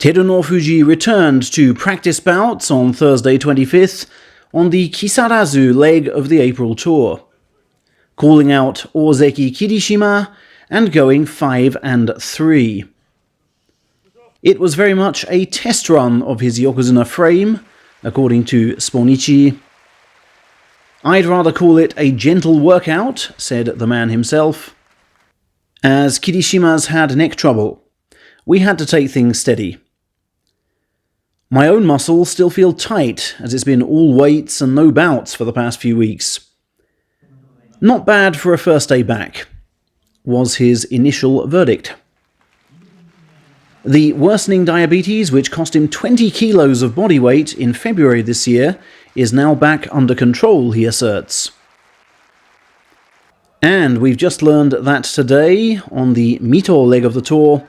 Terunofuji returned to practice bouts on Thursday 25th on the Kisarazu leg of the April tour, calling out Ozeki Kirishima and going 5-3. It was very much a test run of his Yokozuna frame, according to Sponichi. "I'd rather call it a gentle workout," said the man himself, "as Kirishima's had neck trouble. We had to take things steady. My own muscles still feel tight, as it's been all weights and no bouts for the past few weeks. Not bad for a first day back," was his initial verdict. The worsening diabetes, which cost him 20 kilos of body weight in February this year, is now back under control, he asserts. And we've just learned that today, on the Mito leg of the tour,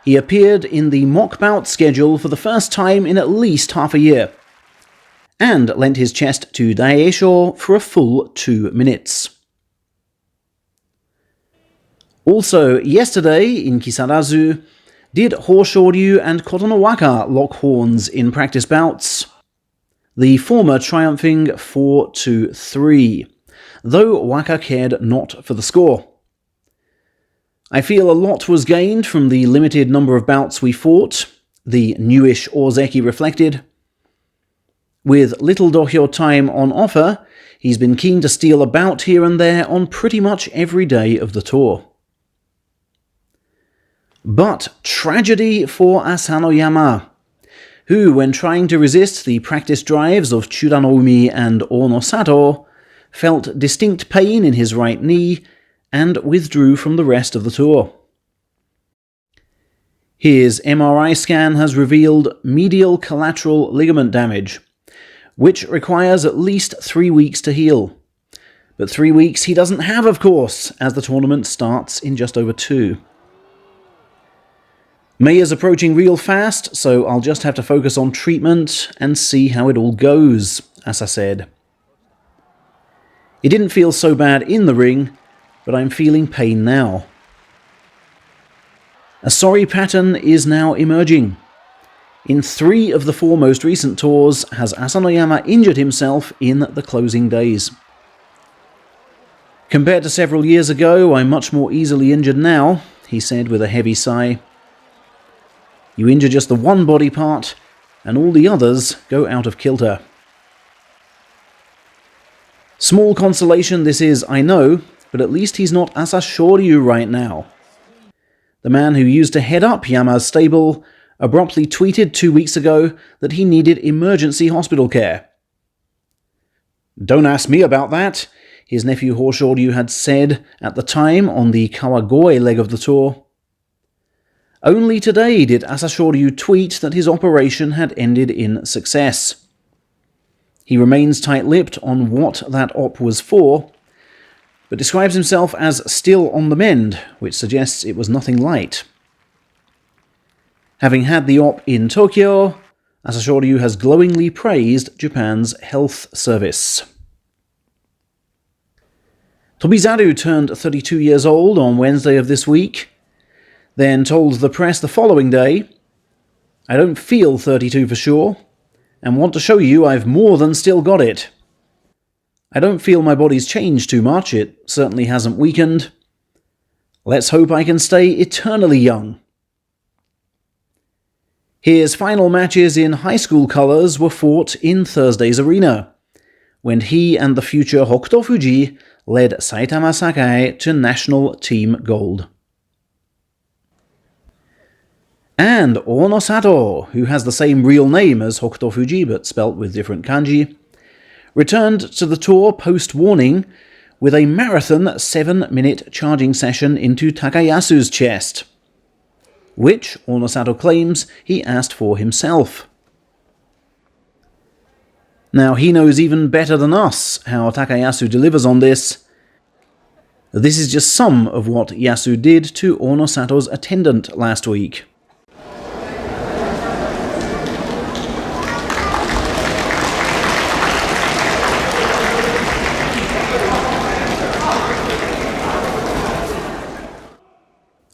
he appeared in the mock bout schedule for the first time in at least half a year, and lent his chest to Daieisho for a full 2 minutes. Also, yesterday in Kisarazu, did Hoshoryu and Kotonowaka lock horns in practice bouts, the former triumphing 4-3, though Waka cared not for the score. "I feel a lot was gained from the limited number of bouts we fought," the newish Ozeki reflected. With little dohyo time on offer, he's been keen to steal a bout here and there on pretty much every day of the tour. But tragedy for Asanoyama, who, when trying to resist the practice drives of Churanoumi and Onosato, felt distinct pain in his right knee and withdrew from the rest of the tour. His MRI scan has revealed medial collateral ligament damage, which requires at least 3 weeks to heal. But 3 weeks he doesn't have, of course, as the tournament starts in just over 2. "May is approaching real fast, so I'll just have to focus on treatment and see how it all goes," Asa said. "It didn't feel so bad in the ring, but I'm feeling pain now." A sorry pattern is now emerging. In 3 of the 4 most recent tours has Asanoyama injured himself in the closing days. "Compared to several years ago, I'm much more easily injured now," he said with a heavy sigh. "You injure just the one body part, and all the others go out of kilter." Small consolation this is, I know, but at least he's not Asashoryu right now. The man who used to head up Yama's stable abruptly tweeted 2 weeks ago that he needed emergency hospital care. "Don't ask me about that," his nephew Hoshoryu had said at the time on the Kawagoe leg of the tour. Only today did Asashoryu tweet that his operation had ended in success. He remains tight-lipped on what that op was for, but describes himself as still on the mend, which suggests it was nothing light. Having had the op in Tokyo, Asashoryu has glowingly praised Japan's health service. Tobizaru turned 32 years old on Wednesday of this week, then told the press the following day, "I don't feel 32 for sure, and want to show you I've more than still got it. I don't feel my body's changed too much, it certainly hasn't weakened. Let's hope I can stay eternally young." His final matches in high school colours were fought in Thursday's arena, when he and the future Hokutofuji led Saitama Sakae to national team gold. And Onosato, who has the same real name as Hokutofuji but spelt with different kanji, returned to the tour post-warning with a marathon 7-minute charging session into Takayasu's chest, which Onosato claims he asked for himself. Now he knows even better than us how Takayasu delivers on this. This is just some of what Yasu did to Onosato's attendant last week.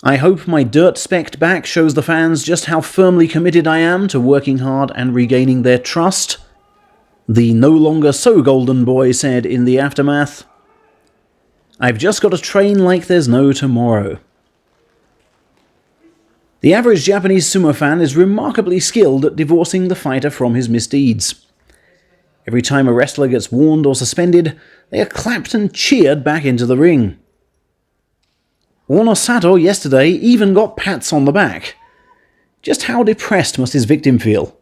I hope my dirt-specked back shows the fans just how firmly committed I am to working hard and regaining their trust, the no longer so golden boy said in the aftermath. I've just got to train like there's no tomorrow. The average Japanese sumo fan is remarkably skilled at divorcing the fighter from his misdeeds. Every time a wrestler gets warned or suspended, they are clapped and cheered back into the ring. Onosato yesterday even got pats on the back. Just how depressed must his victim feel?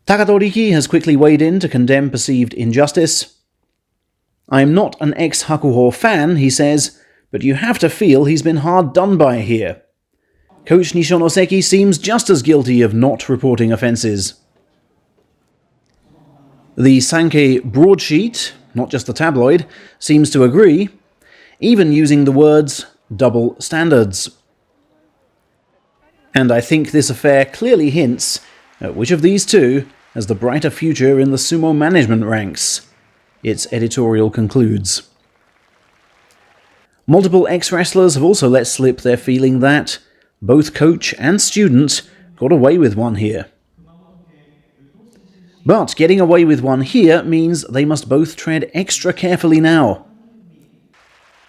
Takatoriki has quickly weighed in to condemn perceived injustice. I'm not an ex-Hakuho fan, he says, but you have to feel he's been hard done by here. Coach Nishonoseki seems just as guilty of not reporting offences. The Sankei broadsheet, not just the tabloid, seems to agree, even using the words double standards. And I think this affair clearly hints at which of these two has the brighter future in the sumo management ranks, its editorial concludes. Multiple ex-wrestlers have also let slip their feeling that both coach and student got away with one here. But getting away with one here means they must both tread extra carefully now.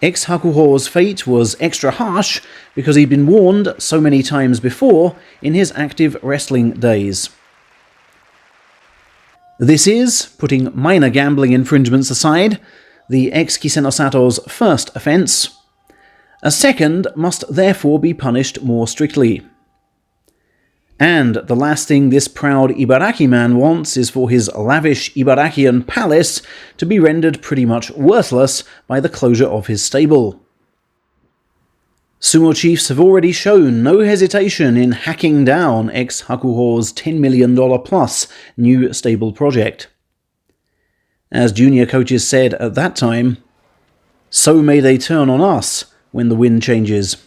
Ex-Hakuho's fate was extra harsh because he'd been warned so many times before in his active wrestling days. This is, putting minor gambling infringements aside, the ex-Kisenosato's first offence. A second must therefore be punished more strictly. And the last thing this proud Ibaraki man wants is for his lavish Ibarakian palace to be rendered pretty much worthless by the closure of his stable. Sumo chiefs have already shown no hesitation in hacking down ex-Hakuho's $10 million plus new stable project. As junior coaches said at that time, so may they turn on us when the wind changes.